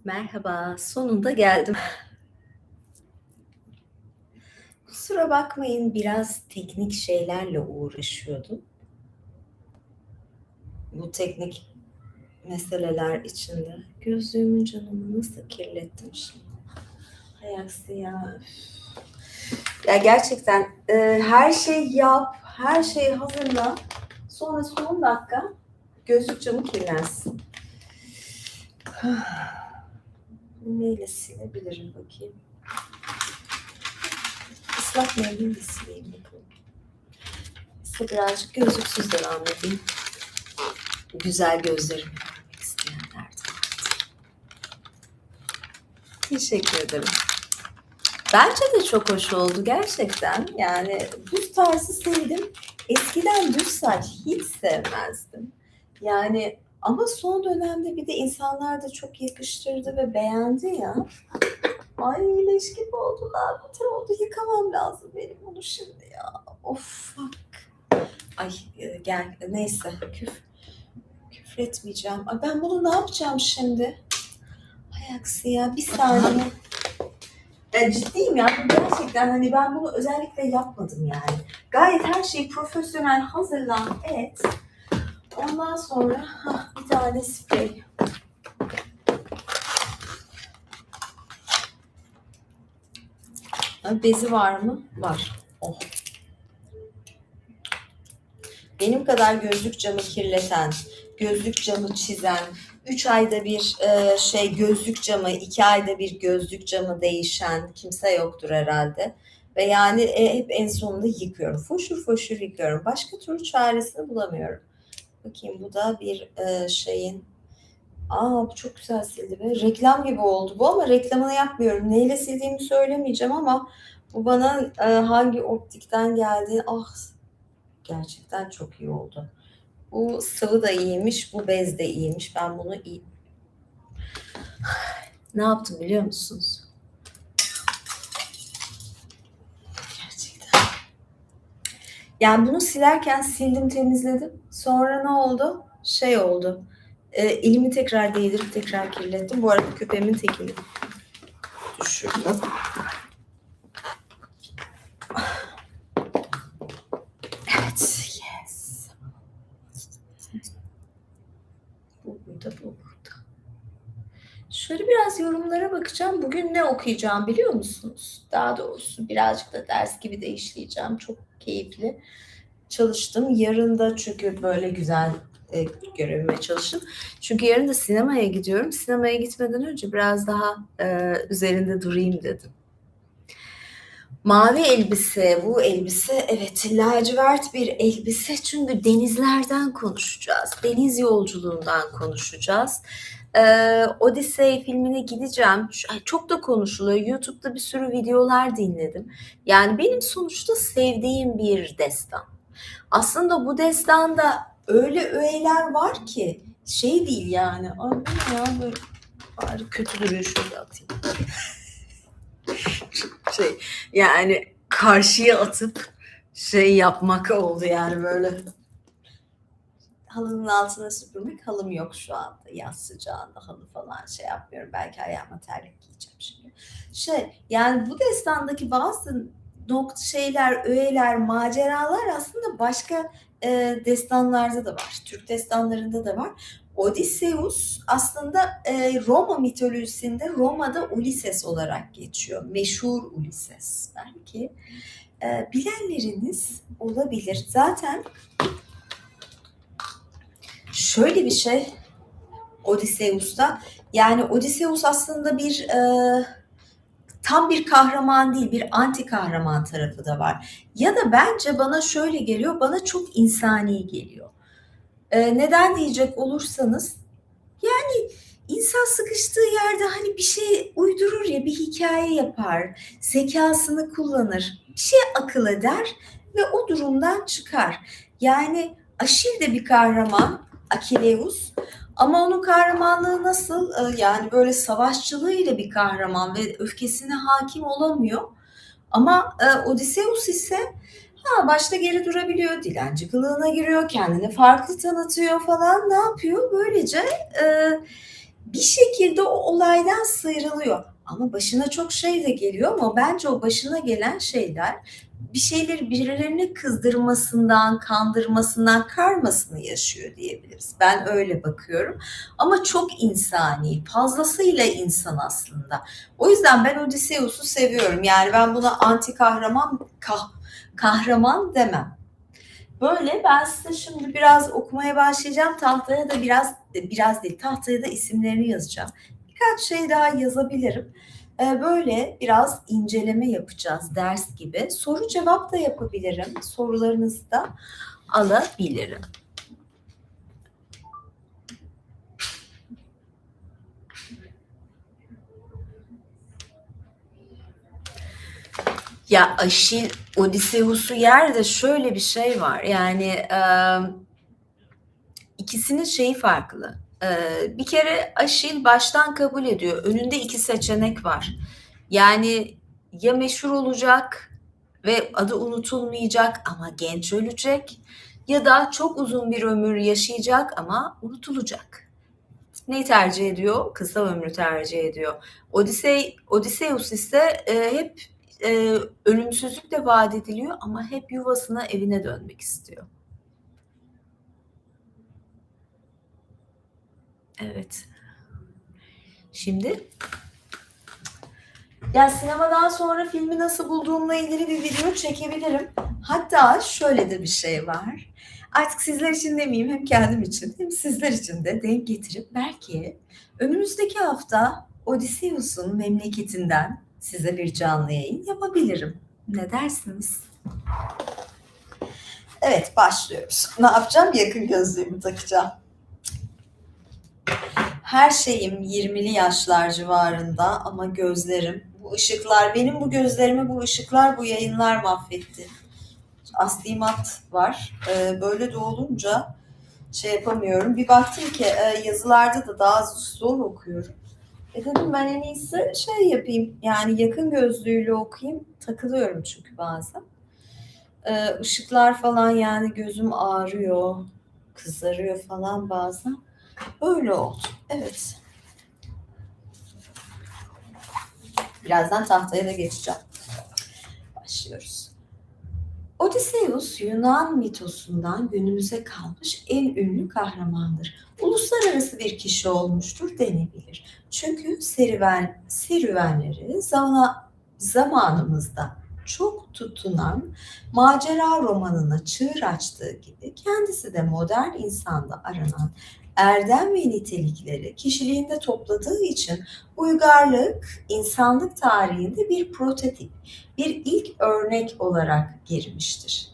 Merhaba, sonunda geldim. Kusura bakmayın, biraz teknik şeylerle uğraşıyordum. Bu teknik meseleler içinde. Gözlüğümün canını nasıl kirlettim şimdi? Hay aksi ya. Ya gerçekten her şeyi yap, her şeyi hazırla. Sonra son dakika gözlük camı kirlensin. Neyle silebilirim bakayım. Islak mendil de sileyim bakalım. İşte birazcık gözlüksüz devam edeyim. Güzel gözlerimi görmek isteyenler de. Teşekkür ederim. Bence de çok hoş oldu gerçekten. Yani düz tarzı sevdim. Eskiden düz saç hiç sevmezdim. Yani ama son dönemde bir de insanlar da çok yakıştırdı ve beğendi ya. Ay leş gibi oldular. Beter oldu. Yıkamam lazım benim bunu şimdi ya. Of bak. Ay gel neyse küfretmeyeceğim. Ay ben bunu ne yapacağım şimdi? Hay aksi ya bir saniye. Ciddiyim ya gerçekten hani ben bunu özellikle yapmadım yani. Gayet her şeyi profesyonel hazırlan et. Ondan sonra bir tane sprey. Bezi var mı? Var. Oh. Benim kadar gözlük camı kirleten, gözlük camı çizen, 3 ayda bir gözlük camı, 2 ayda bir gözlük camı değişen kimse yoktur herhalde. Ve yani hep en sonunda yıkıyorum. Foşur foşur yıkıyorum. Başka türlü çaresini bulamıyorum. Bakayım bu da bir şeyin. Bu çok güzel sildi be. Reklam gibi oldu bu ama reklamını yapmıyorum. Neyle sildiğimi söylemeyeceğim ama bu bana hangi optikten geldiğini gerçekten çok iyi oldu. Bu sıvı da iyiymiş, bu bez de iyiymiş. Ben bunu iyi... Ne yaptım biliyor musunuz? Gerçekten. Yani bunu silerken sildim, temizledim. Sonra ne oldu? Şey oldu. Elimi tekrar değdirip tekrar kirlettim. Bu arada köpeğimin tekini düşürdüm. Evet, yes. Bu burada. Şöyle biraz yorumlara bakacağım. Bugün ne okuyacağım biliyor musunuz? Daha doğrusu birazcık da ders gibi de işleyeceğim. Çok keyifli çalıştım. Yarın da çünkü böyle güzel görevime çalıştım. Çünkü yarın da sinemaya gidiyorum. Sinemaya gitmeden önce biraz daha üzerinde durayım dedim. Mavi elbise, bu elbise evet lacivert bir elbise çünkü denizlerden konuşacağız. Deniz yolculuğundan konuşacağız. Odyssey filmine gideceğim. Çok da konuşuluyor. YouTube'da bir sürü videolar dinledim. Yani benim sonuçta sevdiğim bir destan. Aslında bu destanda öyle öğeler var ki şey değil yani. Ay bu ne ya böyle bari kötü duruyor şöyle atayım. Yani karşıya atıp şey yapmak oldu yani böyle. Halının altına süpürmek, halım yok şu anda. Yaz sıcağında halı falan şey yapmıyorum. Belki ayağıma terlik giyeceğim şimdi. Yani bu destandaki bazı şeyler, öğeler, maceralar aslında başka destanlarda da var. Türk destanlarında da var. Odysseus aslında Roma mitolojisinde Roma'da Ulises olarak geçiyor. Meşhur Ulises. Belki bilenleriniz olabilir. Zaten şöyle bir şey Odysseus'ta. Yani Odysseus aslında tam bir kahraman değil, bir anti kahraman tarafı da var. Ya da bence bana şöyle geliyor, bana çok insani geliyor. Neden diyecek olursanız, yani insan sıkıştığı yerde hani bir şey uydurur ya, bir hikaye yapar, zekasını kullanır, bir şey akıl eder ve o durumdan çıkar. Yani Aşil de bir kahraman, Akileus. Ama onun kahramanlığı nasıl? Yani böyle savaşçılığıyla bir kahraman ve öfkesine hakim olamıyor. Ama Odysseus ise başta geri durabiliyor, dilenci kılığına giriyor, kendini farklı tanıtıyor falan. Ne yapıyor? Böylece Bir şekilde o olaydan sıyrılıyor. Ama başına çok şey de geliyor ama bence o başına gelen şeyler bir şeyleri birilerine kızdırmasından, kandırmasından, karmasını yaşıyor diyebiliriz. Ben öyle bakıyorum. Ama çok insani, fazlasıyla insan aslında. O yüzden ben Odysseus'u seviyorum. Yani ben buna anti kahraman, kahraman demem. Böyle ben size şimdi biraz okumaya başlayacağım. Tahtaya da biraz değil, tahtaya da isimlerini yazacağım. Birkaç şey daha yazabilirim. Böyle biraz inceleme yapacağız ders gibi. Soru cevap da yapabilirim. Sorularınızı da alabilirim. Ya Aşil Odysseus'u yer de şöyle bir şey var. Yani ikisinin şeyi farklı. Bir kere Aşil baştan kabul ediyor. Önünde iki seçenek var. Yani ya meşhur olacak ve adı unutulmayacak ama genç ölecek ya da çok uzun bir ömür yaşayacak ama unutulacak. Neyi tercih ediyor? Kısa ömrü tercih ediyor. Odysseus ise hep ölümsüzlük de vaat ediliyor ama hep yuvasına, evine dönmek istiyor. Evet. Şimdi yani sinemadan sonra filmi nasıl bulduğumla ilgili bir video çekebilirim. Hatta şöyle de bir şey var. Artık sizler için demeyeyim, hem kendim için hem sizler için de denk getirip belki önümüzdeki hafta Odysseus'un memleketinden size bir canlı yayın yapabilirim. Ne dersiniz? Evet, başlıyoruz. Ne yapacağım? Yakın gözlüğümü takacağım. Her şeyim 20'li yaşlar civarında ama gözlerim, bu ışıklar, benim bu gözlerimi bu ışıklar, bu yayınlar mahvetti. Astigmat var. Böyle de olunca şey yapamıyorum. Bir baktım ki yazılarda da daha zor okuyorum. Dedim ben en iyisi şey yapayım. Yani yakın gözlüğüyle okuyayım. Takılıyorum çünkü bazen. Işıklar falan, yani gözüm ağrıyor, kızarıyor falan bazen. Öyle oldu. Evet. Birazdan tahtaya da geçeceğim. Başlıyoruz. Odysseus, Yunan mitosundan günümüze kalmış en ünlü kahramandır. Uluslararası bir kişi olmuştur denebilir. Çünkü serüvenleri zamanımızda çok tutunan macera romanına çığır açtığı gibi kendisi de modern insanda aranan erdem ve nitelikleri kişiliğinde topladığı için uygarlık, insanlık tarihinde bir prototip, bir ilk örnek olarak girmiştir.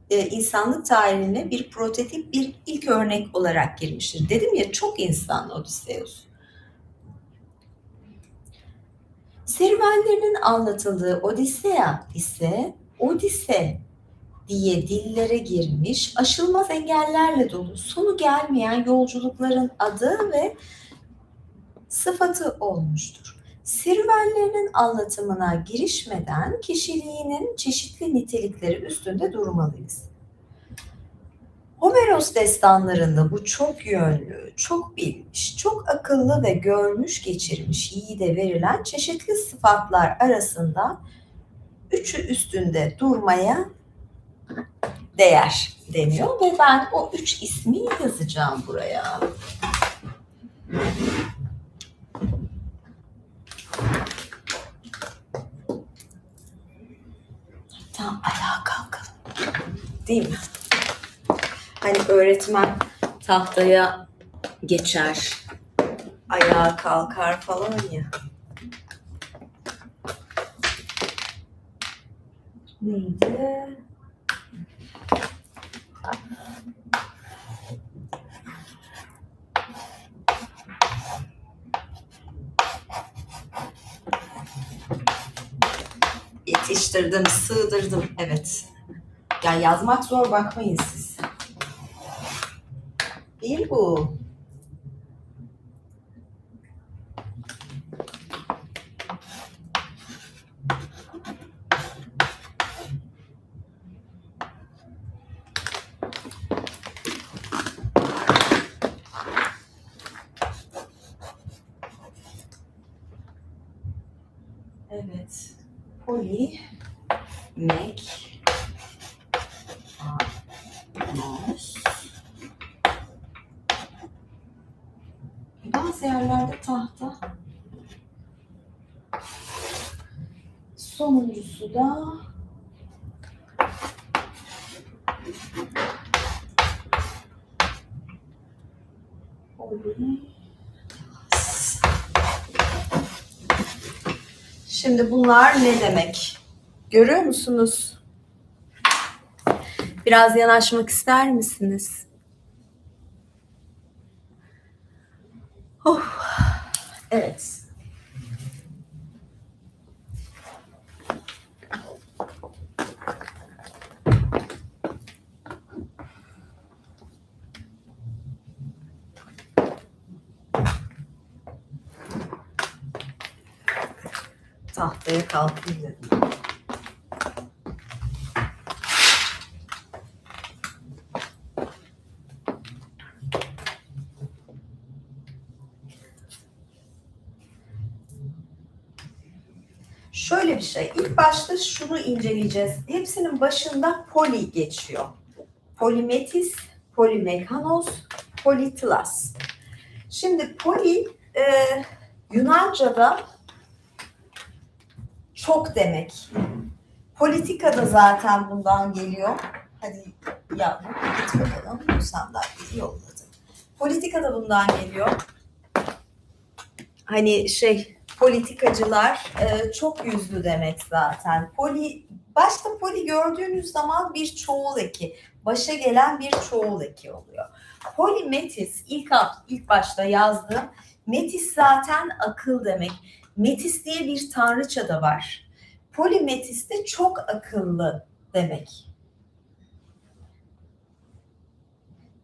İnsanlık tarihine bir prototip, bir ilk örnek olarak girmiştir. Dedim ya, çok insan Odysseus. Serüvenlerinin anlatıldığı Odisea ise Odise diye dillere girmiş, aşılmaz engellerle dolu, sonu gelmeyen yolculukların adı ve sıfatı olmuştur. Serüvenlerinin anlatımına girişmeden kişiliğinin çeşitli nitelikleri üstünde durmalıyız. Homeros destanlarında bu çok yönlü, çok bilmiş, çok akıllı ve görmüş geçirmiş yiğide verilen çeşitli sıfatlar arasında üçü üstünde durmaya değer deniyor ve ben o üç ismi yazacağım buraya. Tamam, ayağa kalkalım. Değil mi? Hani öğretmen tahtaya geçer, ayağa kalkar falan ya. Neydi? Yetiştirdim, sığdırdım. Evet. Yani yazmak zor, bakmayın siz. Değil bu. Poli, mek, anos. Bazı yerlerde tahta. Sonuncusu da poli. Şimdi bunlar ne demek? Görüyor musunuz? Biraz yanaşmak ister misiniz? Oh, evet. Tahtaya kalkayım dedim. Şöyle bir şey. İlk başta şunu inceleyeceğiz. Hepsinin başında poli geçiyor. Polimetis, polimekanos, politlas. Şimdi poli Yunanca'da çok demek. Politika da zaten bundan geliyor. Hadi ya git bakalım. Bu sandalyeyi yolladı. Politika da bundan geliyor. Hani politikacılar çok yüzlü demek zaten. Başta poli gördüğünüz zaman bir çoğul eki, başa gelen bir çoğul eki oluyor. Polimetis ilk başta yazdığım metis zaten akıl demek. Metis diye bir tanrıça da var. Polimetis de çok akıllı demek.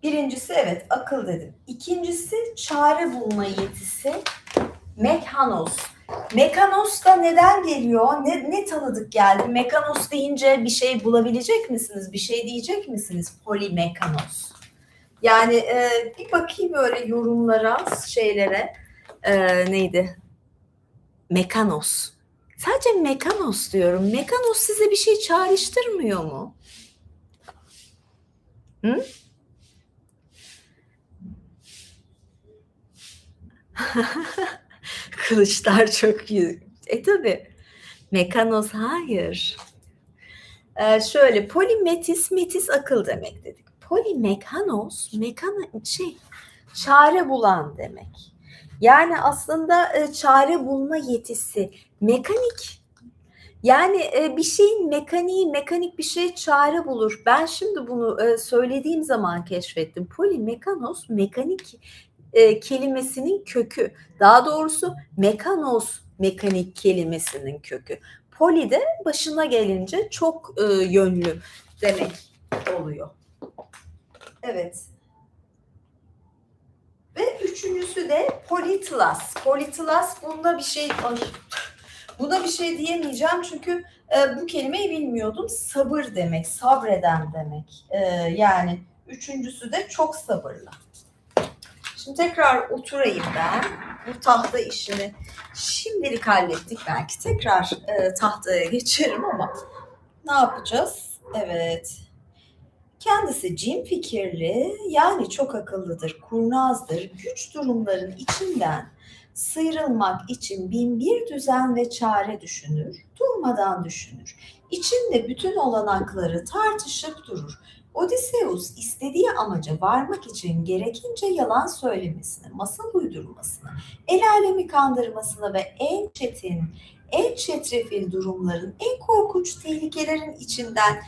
Birincisi evet akıl dedim. İkincisi çare bulma yetisi. Mekanos. Mekanos da neden geliyor? Ne tanıdık geldi? Mekanos deyince bir şey bulabilecek misiniz? Bir şey diyecek misiniz? Polimekanos. Yani bir bakayım böyle yorumlara, şeylere. Neydi? Mekanos. Sadece mekanos diyorum. Mekanos size bir şey çağrıştırmıyor mu? Hı? Kılıçlar çok iyi. Tabii. Mekanos hayır. Şöyle polimetis, metis akıl demek dedik. Polimekanos, çare bulan demek. Yani aslında çare bulma yetisi. Mekanik. Yani bir şeyin mekanik bir şey çare bulur. Ben şimdi bunu söylediğim zaman keşfettim. Polimekanos, mekanik kelimesinin kökü. Daha doğrusu mekanos, mekanik kelimesinin kökü. Poli de başına gelince çok yönlü demek oluyor. Evet. Ve üçüncüsü de politlas. Politlas buna bir şey diyemeyeceğim çünkü bu kelimeyi bilmiyordum. Sabır demek, sabreden demek. Yani üçüncüsü de çok sabırlı. Şimdi tekrar oturayım ben. Bu tahta işini şimdilik hallettik. Belki tekrar tahtaya geçerim ama ne yapacağız? Evet. Kendisi cin fikirli, yani çok akıllıdır, kurnazdır. Güç durumların içinden sıyrılmak için bin bir düzen ve çare düşünür, durmadan düşünür. İçinde bütün olanakları tartışıp durur. Odysseus istediği amaca varmak için gerekince yalan söylemesini, masal uydurmasını, el alemi kandırmasını ve en çetin, en çetrefil durumların, en korkunç tehlikelerin içinden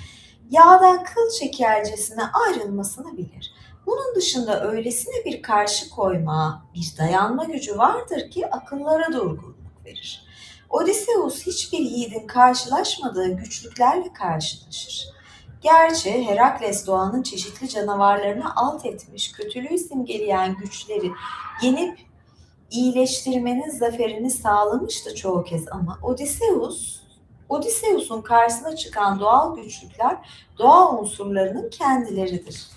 yağdan kıl çekercesine ayrılmasını bilir. Bunun dışında öylesine bir karşı koyma, bir dayanma gücü vardır ki akıllara durgunluk verir. Odysseus hiçbir yiğidin karşılaşmadığı güçlüklerle karşılaşır. Gerçi Herakles doğanın çeşitli canavarlarını alt etmiş, kötülüğü simgeleyen güçleri yenip iyileştirmenin zaferini sağlamıştı çoğu kez ama Odysseus'un karşısına çıkan doğal güçlükler doğa unsurlarının kendileridir.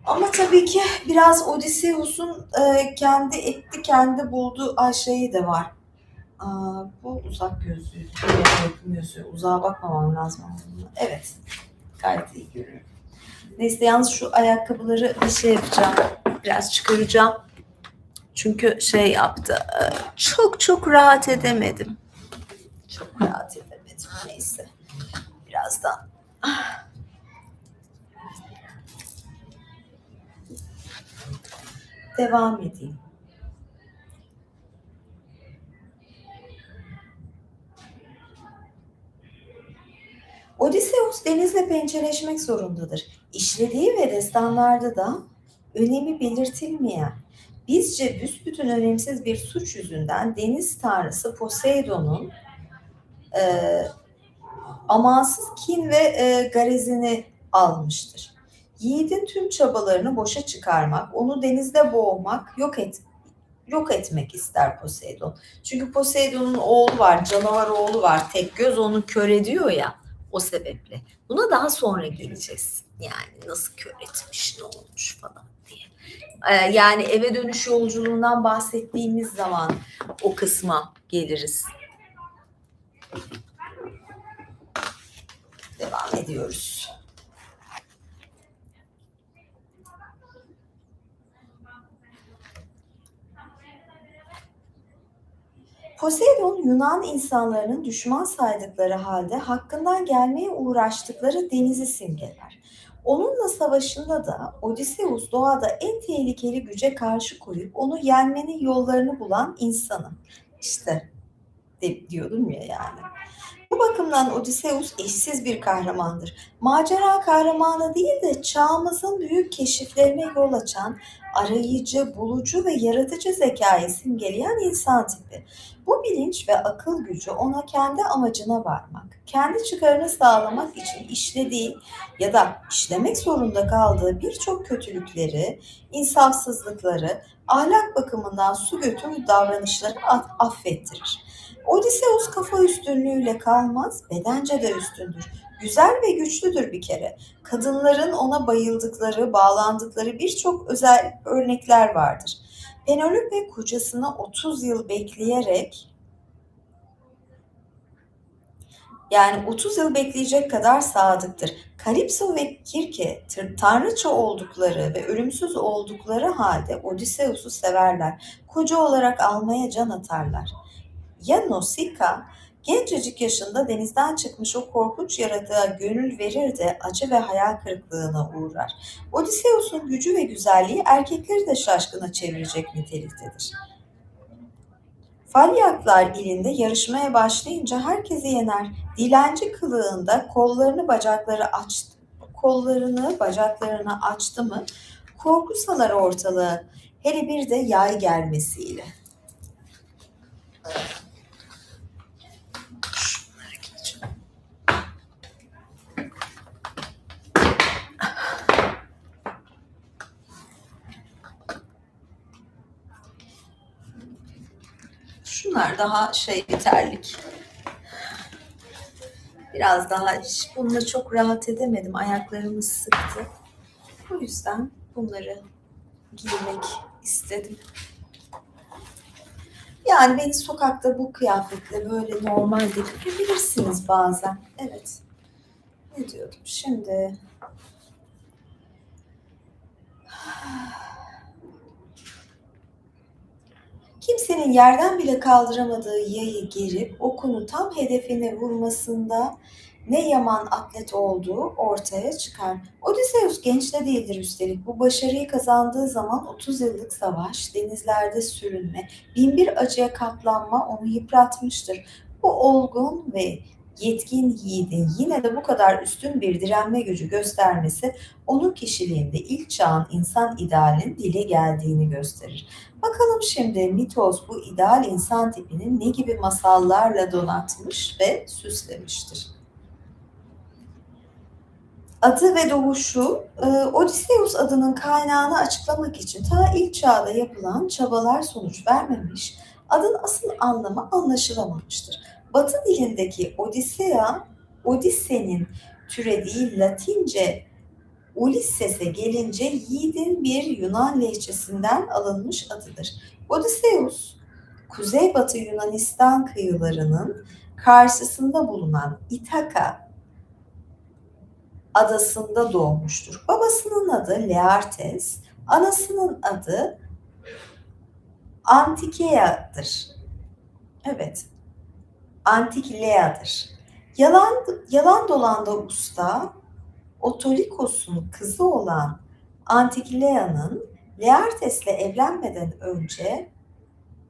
Ama tabii ki biraz Odysseus'un kendi etti kendi buldu şeyi de var. Bu uzak gözlüğü. Evet, yakın gözlüğü. Uzağa bakmamam lazım ama. Evet. Gayet iyi görüyorum. Neyse yalnız şu ayakkabıları bir şey yapacağım. Biraz çıkaracağım. Çünkü şey yaptı. Çok çok rahat edemedim. Çok rahat edemedim. Neyse. Birazdan. Devam edeyim. Odysseus denizle pençeleşmek zorundadır. İşlediği ve destanlarda da önemi belirtilmeyen, bizce büsbütün önemsiz bir suç yüzünden deniz tanrısı Poseidon'un e, amansız kin ve garezini almıştır. Yiğidin tüm çabalarını boşa çıkarmak, onu denizde boğmak, yok etmek ister Poseidon. Çünkü Poseidon'un oğlu var, canavar oğlu var. Tek göz onu kör ediyor ya, o sebeple. Buna daha sonra geleceğiz. Yani nasıl kör etmiş, ne olmuş falan diye. Yani eve dönüş yolculuğundan bahsettiğimiz zaman o kısma geliriz. Devam ediyoruz. Poseidon, Yunan insanlarının düşman saydıkları halde hakkından gelmeye uğraştıkları denizi simgeler. Onunla savaşında da Odysseus doğada en tehlikeli güce karşı koyup onu yenmenin yollarını bulan insanı. İşte diyordum ya yani. Bu bakımdan Odysseus eşsiz bir kahramandır. Macera kahramanı değil de çağımızın büyük keşiflerine yol açan, arayıcı, bulucu ve yaratıcı zekayı simgeleyen insan tipi. Bu bilinç ve akıl gücü ona kendi amacına varmak, kendi çıkarını sağlamak için işlediği ya da işlemek zorunda kaldığı birçok kötülükleri, insafsızlıkları, ahlak bakımından su götürü davranışları affettirir. Odysseus kafa üstünlüğüyle kalmaz, bedence de üstündür. Güzel ve güçlüdür bir kere. Kadınların ona bayıldıkları, bağlandıkları birçok özel örnekler vardır. Penelope kocasını 30 yıl bekleyerek, yani 30 yıl bekleyecek kadar sadıktır. Kalipso ve Kirke tanrıça oldukları ve ölümsüz oldukları halde Odysseus'u severler. Koca olarak almaya can atarlar. Ya Nausicaa, gencecik yaşında denizden çıkmış o korkunç yaratığa gönül verir de acı ve hayal kırıklığına uğrar. Odysseus'un gücü ve güzelliği erkekleri de şaşkına çevirecek niteliktedir. Falyaklar ilinde yarışmaya başlayınca herkesi yener. Dilenci kılığında kollarını açtı mı korku salar ortalığı. Hele bir de yay gelmesiyle. Şunlar daha terlik. Biraz daha bununla çok rahat edemedim. Ayaklarımı sıktı. O yüzden bunları giymek istedim. Yani beni sokakta bu kıyafetle böyle normal görebilirsiniz bazen. Evet. Ne diyordum şimdi? Kimsenin yerden bile kaldıramadığı yayı gerip okunu tam hedefine vurmasında ne yaman atlet olduğu ortaya çıkar. Odysseus genç de değildir üstelik. Bu başarıyı kazandığı zaman 30 yıllık savaş, denizlerde sürünme, binbir acıya katlanma onu yıpratmıştır. Bu olgun ve yetkin yiğidin yine de bu kadar üstün bir direnme gücü göstermesi onun kişiliğinde ilk çağın insan idealinin dile geldiğini gösterir. Bakalım şimdi mitos bu ideal insan tipini ne gibi masallarla donatmış ve süslemiştir. Adı ve doğuşu, Odysseus adının kaynağını açıklamak için ta ilk çağda yapılan çabalar sonuç vermemiş, adın asıl anlamı anlaşılamamıştır. Batı dilindeki Odysse'nin türediği Latince Ulysses'e gelince yiğidin bir Yunan lehçesinden alınmış adıdır. Odysseus, Kuzeybatı Yunanistan kıyılarının karşısında bulunan İthaka adasında doğmuştur. Babasının adı Laertes, anasının adı Antikea'dır. Evet, Antiklea'dır. Yalan dolanda usta, Otolikos'un kızı olan Antiklea'nın Laertes'le evlenmeden önce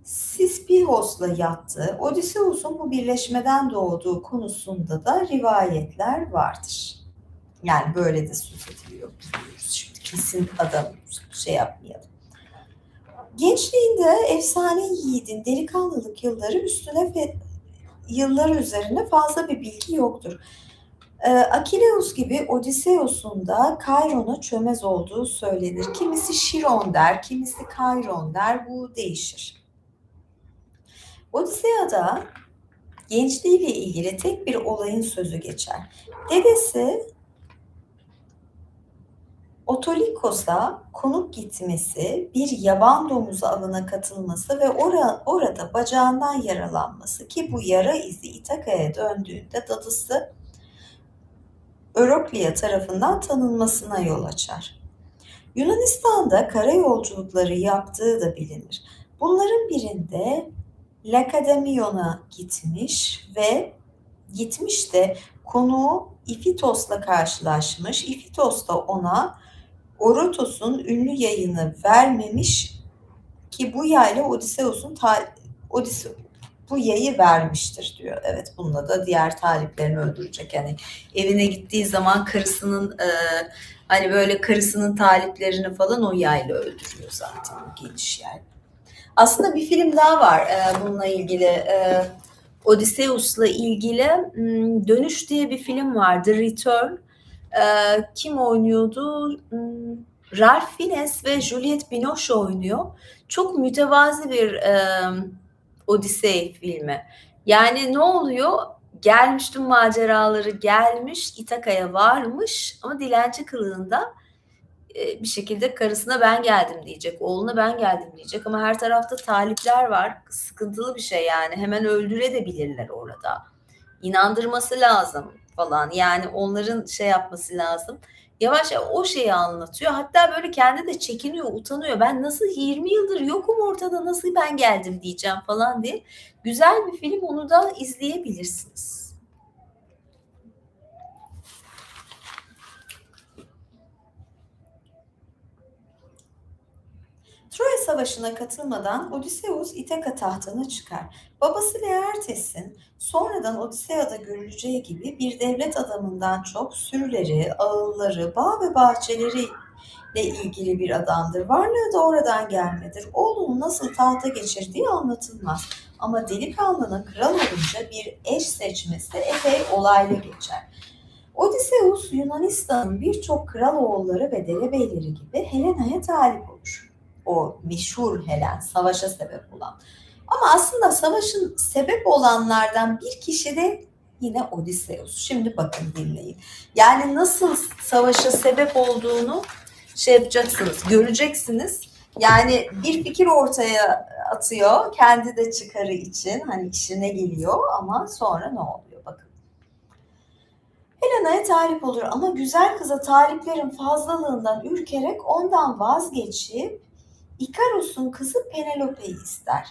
Sispihos'la yattığı, Odysseus'un bu birleşmeden doğduğu konusunda da rivayetler vardır. Yani böyle de söz ediliyor. Şimdi kesin adam şey yapmayalım. Gençliğinde efsane yiğidin delikanlılık yılları üzerine fazla bir bilgi yoktur. Akileus gibi Odysseus'un da Kairon'a çömez olduğu söylenir. Kimisi Şiron der, kimisi Kairon der. Bu değişir. Odisea'da gençliğiyle ilgili tek bir olayın sözü geçer. Dedesi Otolikos'a konuk gitmesi, bir yaban domuzu avına katılması ve orada bacağından yaralanması ki bu yara izi İthaka'ya döndüğünde dadısı Öroklia tarafından tanınmasına yol açar. Yunanistan'da kara yolculukları yaptığı da bilinir. Bunların birinde Lakedamion'a gitmiş de konuğu İfitos'la karşılaşmış. İfitos da ona Orotos'un ünlü yayını vermemiş ki bu yayla bu yayı vermiştir diyor. Evet, bununla da diğer taliplerini öldürecek. Yani evine gittiği zaman karısının hani böyle karısının taliplerini falan o yayla öldürüyor zaten, o geniş yay. Aslında bir film daha var bununla ilgili. Odysseus'la ilgili Dönüş diye bir film var. The Return. Kim oynuyordu? Ralph Fiennes ve Juliette Binoche oynuyor. Çok mütevazi bir Odyssey filmi. Yani ne oluyor? Gelmiş, tüm maceraları gelmiş, İthaka'ya varmış ama dilenci kılığında bir şekilde karısına ben geldim diyecek, oğluna ben geldim diyecek ama her tarafta talipler var. Sıkıntılı bir şey yani. Hemen öldürebilirler orada. İnandırması lazım falan. Yani onların şey yapması lazım. Yavaş yavaş o şeyi anlatıyor. Hatta böyle kendi de çekiniyor, utanıyor. Ben nasıl 20 yıldır yokum ortada, nasıl ben geldim diyeceğim falan diye. Güzel bir film, onu da izleyebilirsiniz. Troya Savaşı'na katılmadan Odysseus İthaka tahtına çıkar. Babası Laertes'in sonradan Odisea'da görüleceği gibi bir devlet adamından çok sürüleri, ağılları, bağ ve bahçeleriyle ilgili bir adamdır. Varlığı da oradan gelmedir. Oğlunu nasıl tahta geçirdiği anlatılmaz. Ama delikanlının kral olunca bir eş seçmesi epey olaylı geçer. Odysseus Yunanistan'ın birçok kral oğulları ve derebeyleri gibi Helena'ya talip olur. O meşhur Helen, savaşa sebep olan. Ama aslında savaşın sebep olanlardan bir kişi de yine Odysseus. Şimdi bakın, dinleyin. Yani nasıl savaşa sebep olduğunu şey yapacaksınız, göreceksiniz. Yani bir fikir ortaya atıyor, kendi de çıkarı için, hani işine geliyor ama sonra ne oluyor? Bakın. Helena'ya talip olur ama güzel kıza taliplerin fazlalığından ürkerek ondan vazgeçip İkaros'un kızı Penelope'yi ister.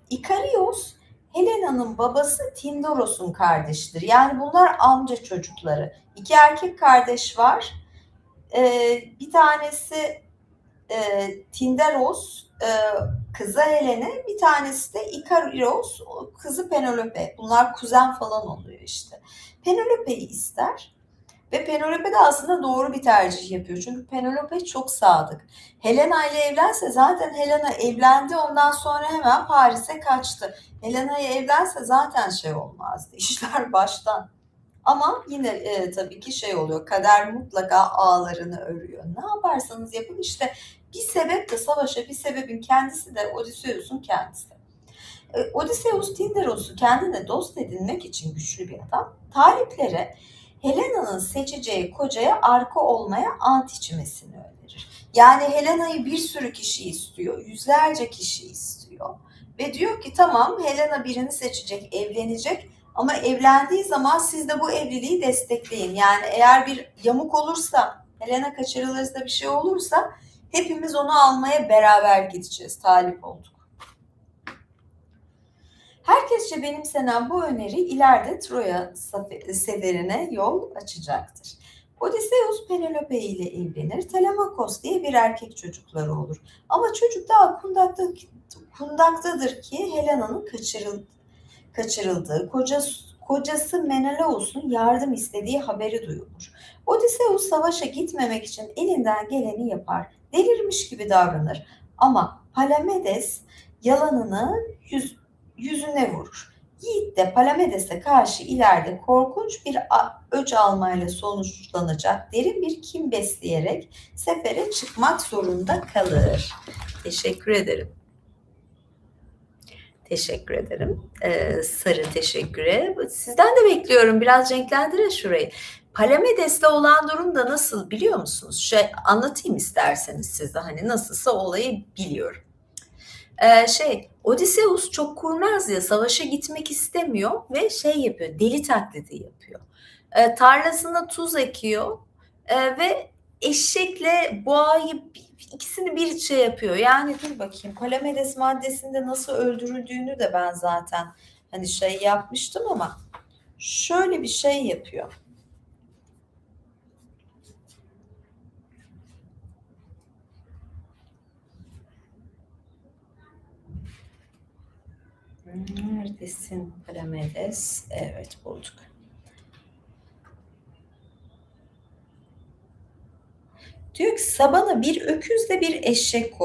İkarios, Helena'nın babası Tindoros'un kardeşidir. Yani bunlar amca çocukları. İki erkek kardeş var. Bir tanesi Tindaros, kızı Helene, bir tanesi de Ikarios, kızı Penelope. Bunlar kuzen falan oluyor işte. Penelope'yi ister. Ve Penelope de aslında doğru bir tercih yapıyor. Çünkü Penelope çok sadık. Helena ile evlense, zaten Helena evlendi, ondan sonra hemen Paris'e kaçtı. Helena ile evlense zaten şey olmazdı. İşler baştan. Ama yine tabii ki şey oluyor. Kader mutlaka ağlarını örüyor. Ne yaparsanız yapın işte, bir sebep de savaşa, bir sebebin kendisi de Odysseus'un kendisi. Odysseus Tindaros'u kendine dost edinmek için güçlü bir adam. Taliplere Helena'nın seçeceği kocaya arka olmaya ant içmesini önerir. Yani Helena'yı bir sürü kişi istiyor, yüzlerce kişi istiyor. ve diyor ki tamam, Helena birini seçecek, evlenecek ama evlendiği zaman siz de bu evliliği destekleyin. Yani eğer bir yamuk olursa, Helena kaçırılırsa, bir şey olursa hepimiz onu almaya beraber gideceğiz. Talip olduk. Herkesçe benimsenen bu öneri ileride Troya seferine yol açacaktır. Odysseus Penelope ile evlenir. Telemakos diye bir erkek çocukları olur. Ama çocuk daha kundaktadır ki Helena'nın kaçırıldığı, kocası Menelaos'un yardım istediği haberi duyulur. Odysseus savaşa gitmemek için elinden geleni yapar. Delirmiş gibi davranır. Ama Palamedes yalanını yüzüne vurur. Yiğit de Palamedes'e karşı ileride korkunç bir öç almayla sonuçlanacak derin bir kin besleyerek sefere çıkmak zorunda kalır. Teşekkür ederim. Teşekkür ederim. Sarı teşekküre. Sizden de bekliyorum. Biraz renklendirin şurayı. Palamedes'le olan durum da nasıl biliyor musunuz? Anlatayım isterseniz size. Hani nasılsa olayı biliyorum. Odysseus çok kurnaz ya, savaşa gitmek istemiyor ve yapıyor, deli taklidi yapıyor. Tarlasına tuz ekiyor ve eşekle boğayı ikisini bir yapıyor. Yani dur bakayım, Palamedes maddesinde nasıl öldürüldüğünü de ben zaten hani yapmıştım ama şöyle bir şey yapıyor. Neredesin Palamedes? Evet, bulduk. Diyor ki sabana bir öküzle bir eşek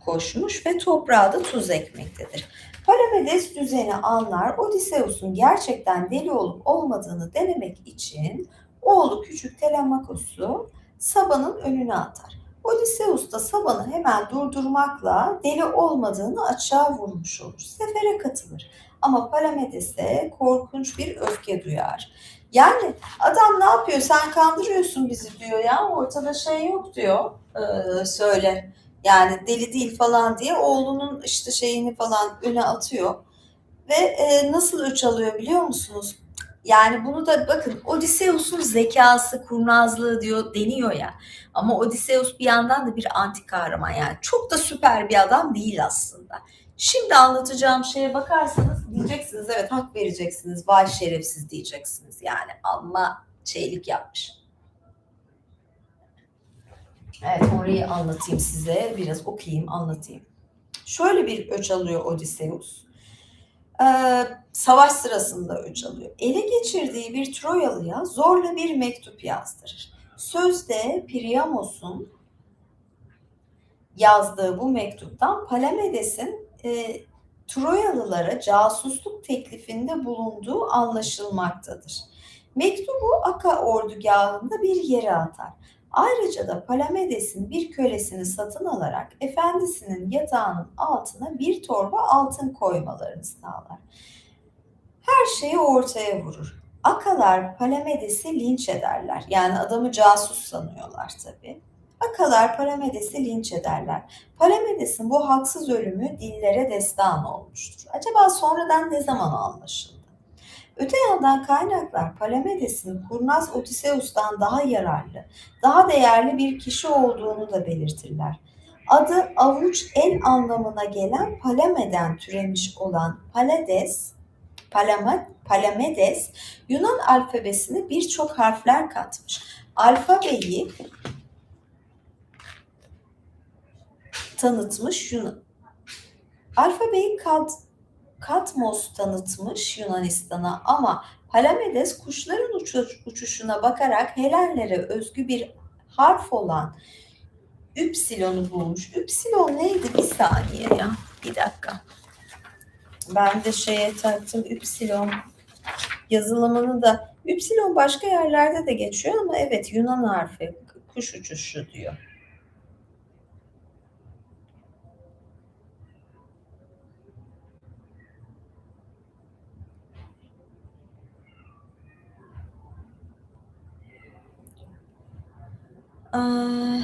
koşmuş ve toprağa da tuz ekmektedir. Palamedes düzeni anlar, Odysseus'un gerçekten deli olup olmadığını denemek için oğlu küçük Telemakos'u sabanın önüne atar. Odysseus da sabanı hemen durdurmakla deli olmadığını açığa vurmuş olur. Sefere katılır. Ama Palamedes'e korkunç bir öfke duyar. Yani adam ne yapıyor? Sen kandırıyorsun bizi diyor ya. Ortada yok diyor. Söyle. Yani deli değil falan diye oğlunun şeyini falan öne atıyor. Ve nasıl öç alıyor biliyor musunuz? Yani bunu da bakın, Odysseus'un zekası, kurnazlığı diyor deniyor ya. Ama Odysseus bir yandan da bir anti kahraman, yani çok da süper bir adam değil aslında. Şimdi anlatacağım şeye bakarsanız diyeceksiniz, evet hak vereceksiniz, vay şerefsiz diyeceksiniz, yani amma yapmış. Evet, orayı anlatayım size, biraz okuyayım anlatayım. Şöyle bir öç alıyor Odysseus. Savaş sırasında öç alıyor. Ele geçirdiği bir Troyalı'ya zorla bir mektup yazdırır. Sözde Priamos'un yazdığı bu mektuptan Palamedes'in Troyalılara casusluk teklifinde bulunduğu anlaşılmaktadır. Mektubu Aka ordugahında bir yere atar. Ayrıca da Palamedes'in bir kölesini satın alarak efendisinin yatağının altına bir torba altın koymalarını sağlar. Her şeyi ortaya vurur. Akalar Palamedes'i linç ederler. Yani adamı casus sanıyorlar tabii. Akalar Palamedes'i linç ederler. Palamedes'in bu haksız ölümü dillere destan olmuştur. Acaba sonradan ne zaman anlaşıldı? Öte yandan kaynaklar Palamedes'in kurnaz Odysseus'tan daha yararlı, daha değerli bir kişi olduğunu da belirtirler. Adı avuç el anlamına gelen Palameden türemiş olan Palamedes, Yunan alfabesine birçok harfler katmış. Alfabeyi tanıtmış Alfabeyi Katmos tanıtmış Yunanistan'a, ama Palamedes kuşların uçuşuna bakarak Helenlere özgü bir harf olan Üpsilon'u bulmuş. Üpsilon neydi? Bir saniye ya. Bir dakika. Ben de taktım Üpsilon yazılımını da. Üpsilon başka yerlerde de geçiyor ama evet, Yunan harfi, kuş uçuşu diyor. Aa,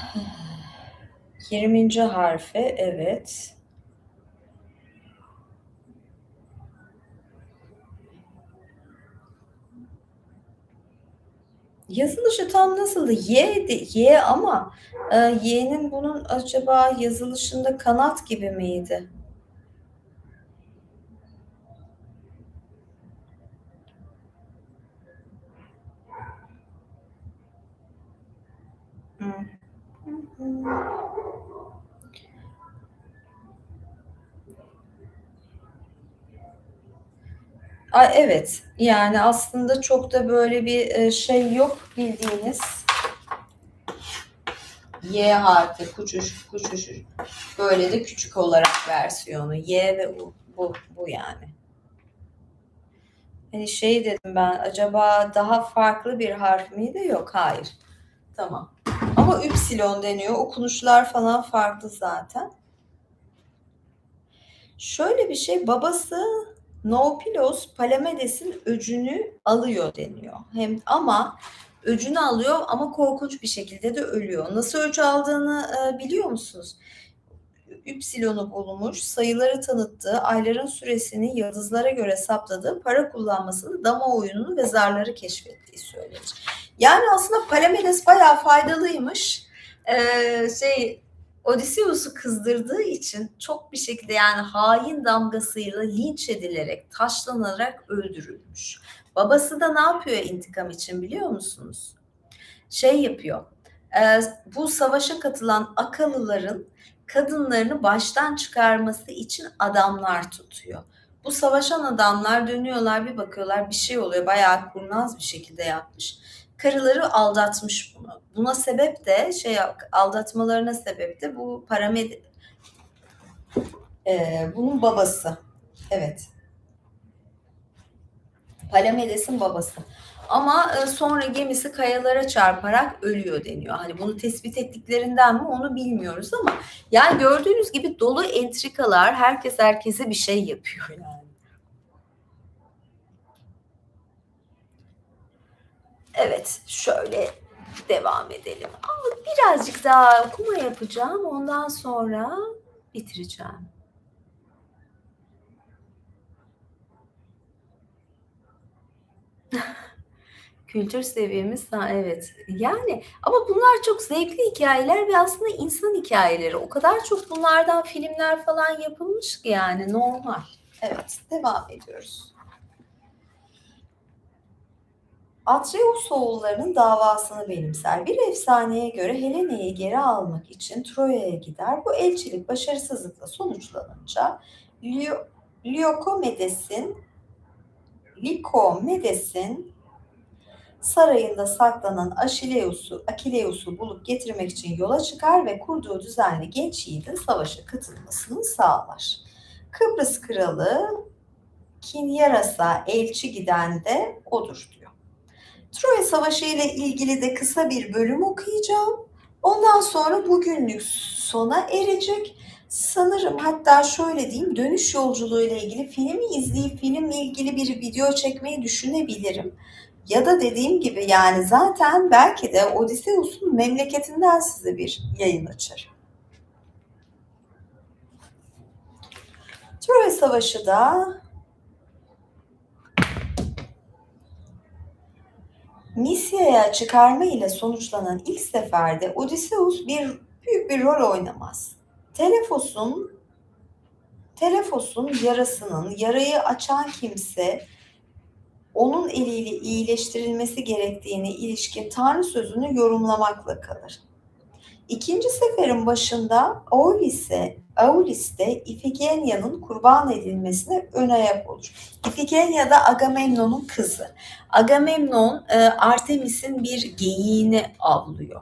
20. harfi, evet. Yazılışı tam nasıldı? Y ama Y'nin bunun acaba yazılışında kanat gibi miydi? Hı. Hı hı. Evet, yani aslında çok da böyle bir şey yok bildiğiniz Y harfi küçücük küçücük böyle de küçük olarak versiyonu Y ve U bu yani. Hani şey dedim ben acaba daha farklı bir harf miydi? Yok, hayır. Tamam. Ama üpsilon deniyor. Okunuşlar falan farklı zaten. Şöyle bir şey, babası Noopilos Palamedes'in öcünü alıyor deniyor. Hem ama öcünü alıyor ama korkunç bir şekilde de ölüyor. Nasıl öcü aldığını biliyor musunuz? Üpsilon'u bulmuş, sayıları tanıttığı, ayların süresini yıldızlara göre saptadığı, para kullanmasını, dama oyununu ve zarları keşfettiği söylenir. Yani aslında Palamedes bayağı faydalıymış. Şey Odysseus'u kızdırdığı için çok bir şekilde yani hain damgasıyla linç edilerek, taşlanarak öldürülmüş. Babası da ne yapıyor intikam için biliyor musunuz? Şey yapıyor. Bu savaşa katılan Akalıların kadınlarını baştan çıkarması için adamlar tutuyor. Bu savaşan adamlar dönüyorlar bir bakıyorlar bir şey oluyor. Bayağı kurnaz bir şekilde yapmış. Karıları aldatmış bunu. Buna sebep de aldatmalarına sebep de bu bunun babası. Evet. Palamedes'in babası. Ama sonra gemisi kayalara çarparak ölüyor deniyor. Hani bunu tespit ettiklerinden mi onu bilmiyoruz ama yani gördüğünüz gibi dolu entrikalar, herkes herkese bir şey yapıyor yani. Evet, şöyle devam edelim. Ama birazcık daha okuma yapacağım. Ondan sonra bitireceğim. Kültür seviyemiz evet. Yani ama bunlar çok zevkli hikayeler ve aslında insan hikayeleri. O kadar çok bunlardan filmler falan yapılmış ki yani normal. Evet, devam ediyoruz. Atreus oğullarının davasını benimser. Bir efsaneye göre Helene'yi geri almak için Troya'ya gider. Bu elçilik başarısızlıkla sonuçlanınca Liokomedes'in Likomedes'in sarayında saklanan Akileus'u bulup getirmek için yola çıkar ve kurduğu düzenle genç yiğidin savaşa katılmasını sağlar. Kıbrıs kralı Kinyaras'a elçi giden de odur diyor. Troya Savaşı ile ilgili de kısa bir bölüm okuyacağım. Ondan sonra bugünlük sona erecek. Sanırım hatta şöyle diyeyim dönüş yolculuğu ile ilgili filmi izleyip filmle ilgili bir video çekmeyi düşünebilirim. Ya da dediğim gibi yani zaten belki de Odysseus'un memleketinden size bir yayın açarım. Troya Savaşı da Misya'ya çıkarma ile sonuçlanan ilk seferde Odysseus büyük bir rol oynamaz. Telefos'un yarayı açan kimse onun eliyle iyileştirilmesi gerektiğine ilişkin Tanrı sözünü yorumlamakla kalır. İkinci seferin başında Aulis'te İfigenya'nın kurban edilmesine ön ayak olur. İfigenya da Agamemnon'un kızı. Agamemnon Artemis'in bir geyiğini avlıyor.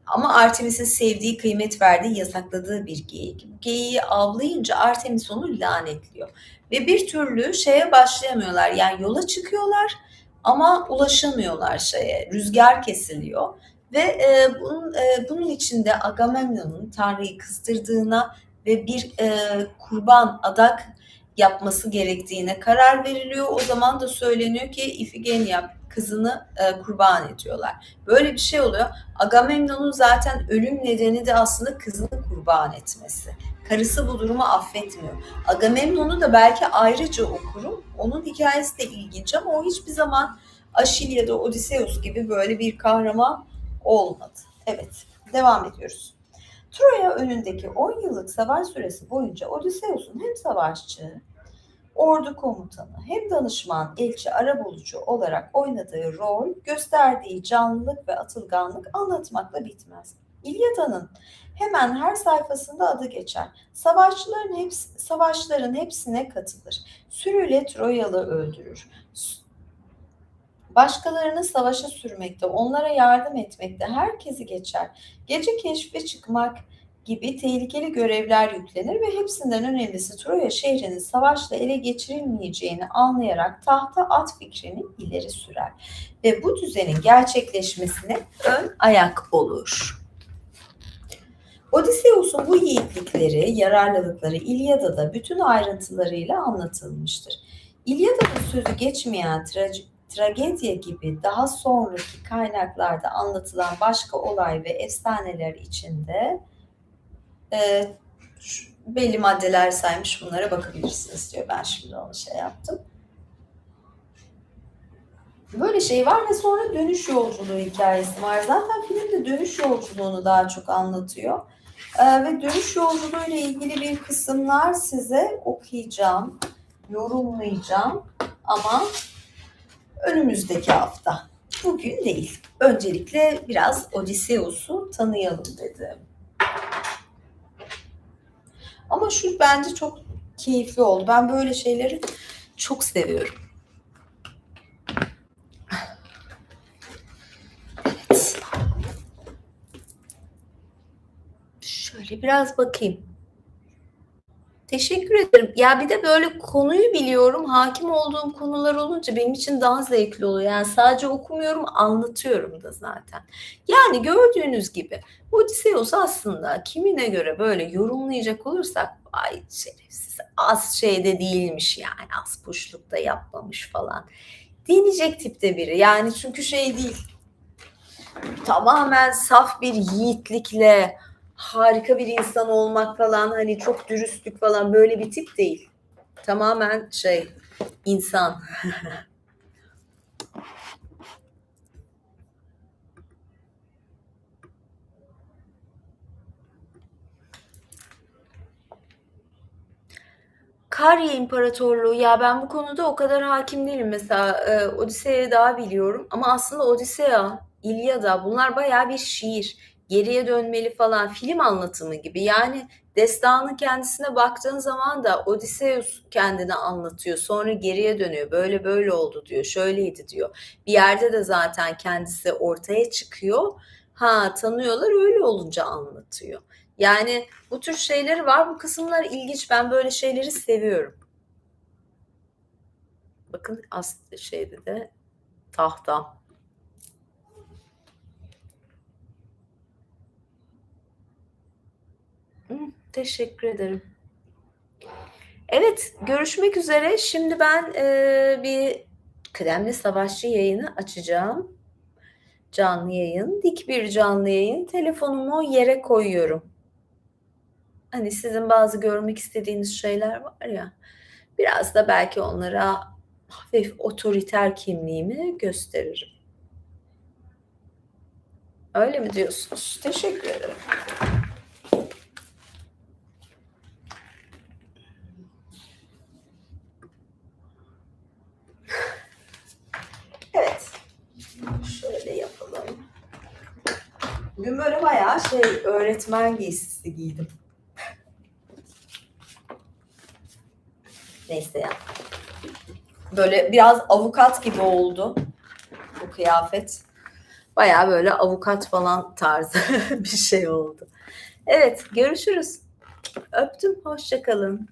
Ama Artemis'in sevdiği, kıymet verdiği, yasakladığı bir geyik. Bu geyiği avlayınca Artemis onu lanetliyor. Ve bir türlü şeye başlayamıyorlar. Yani yola çıkıyorlar ama ulaşamıyorlar şeye. Rüzgar kesiliyor. Ve bunun içinde Agamemnon'un Tanrı'yı kızdırdığına ve bir kurban adak yapması gerektiğine karar veriliyor. O zaman da söyleniyor ki Ifigenia kızını kurban ediyorlar. Böyle bir şey oluyor. Agamemnon'un zaten ölüm nedeni de aslında kızını kurban etmesi. Karısı bu durumu affetmiyor. Agamemnon'u da belki ayrıca okurum. Onun hikayesi de ilginç ama o hiçbir zaman Aşil ya da Odysseus gibi böyle bir kahraman olmadı. Evet, devam ediyoruz. Troya önündeki 10 yıllık savaş süresi boyunca Odysseus'un hem savaşçı, ordu komutanı hem danışman, elçi, arabulucu olarak oynadığı rol, gösterdiği canlılık ve atılganlık anlatmakla bitmez. İlyada'nın hemen her sayfasında adı geçer. Savaşların hepsine katılır. Sürüyle Troyalı öldürür. Başkalarını savaşa sürmekte, onlara yardım etmekte herkesi geçer. Gece keşfe çıkmak gibi tehlikeli görevler yüklenir ve hepsinden önemlisi Troya şehrinin savaşla ele geçirilmeyeceğini anlayarak tahta at fikrini ileri sürer. Ve bu düzenin gerçekleşmesine ön ayak olur. Odysseus'un bu yiğitlikleri, yararlılıkları İlyada'da bütün ayrıntılarıyla anlatılmıştır. İlyada'nın sözü geçmeyen tragedya gibi daha sonraki kaynaklarda anlatılan başka olay ve efsaneler içinde belli maddeler saymış, bunlara bakabilirsiniz diyor. Ben şimdi onu şey yaptım. Böyle şey var ve sonra dönüş yolculuğu hikayesi var. Zaten filmde dönüş yolculuğunu daha çok anlatıyor. Ve dönüş yolculuğu ile ilgili bir kısımlar size okuyacağım, yorumlayacağım ama önümüzdeki hafta. Bugün değil. Öncelikle biraz Odysseus'u tanıyalım dedim. Ama şu bence çok keyifli oldu. Ben böyle şeyleri çok seviyorum. Evet. Şöyle biraz bakayım. Teşekkür ederim. Ya bir de böyle konuyu biliyorum, hakim olduğum konular olunca benim için daha zevkli oluyor. Yani sadece okumuyorum, anlatıyorum da zaten. Yani gördüğünüz gibi Odysseus aslında kimine göre böyle yorumlayacak olursak, ay şerefsiz, az şeyde değilmiş yani, az puşlukta yapmamış falan deneyecek tipte biri. Yani çünkü şey değil, tamamen saf bir yiğitlikle harika bir insan olmak falan, hani çok dürüstlük falan, böyle bir tip değil. Tamamen şey, insan. Karya İmparatorluğu, ya ben bu konuda o kadar hakim değilim. Mesela Odise'yi daha biliyorum ama aslında Odisea, İlyada, bunlar bayağı bir şiir. Geriye dönmeli falan, film anlatımı gibi. Yani destanın kendisine baktığın zaman da Odysseus kendini anlatıyor. Sonra geriye dönüyor. Böyle böyle oldu diyor. Şöyleydi diyor. Bir yerde de zaten kendisi ortaya çıkıyor. Ha, tanıyorlar, öyle olunca anlatıyor. Yani bu tür şeyleri var. Bu kısımlar ilginç. Ben böyle şeyleri seviyorum. Bakın şeyde de tahta. Teşekkür ederim. Evet, görüşmek üzere. Şimdi ben bir kıdemli savaşçı yayını açacağım. Canlı yayın. Dik bir canlı yayın. Telefonumu yere koyuyorum. Hani sizin bazı görmek istediğiniz şeyler var ya. Biraz da belki onlara hafif otoriter kimliğimi gösteririm. Öyle mi diyorsunuz? Teşekkür ederim. Evet. Şöyle yapalım. Bugün böyle bayağı öğretmen giysisi giydim. Neyse ya. Böyle biraz avukat gibi oldu bu kıyafet. Bayağı böyle avukat falan tarzı bir şey oldu. Evet, görüşürüz. Öptüm, hoşça kalın.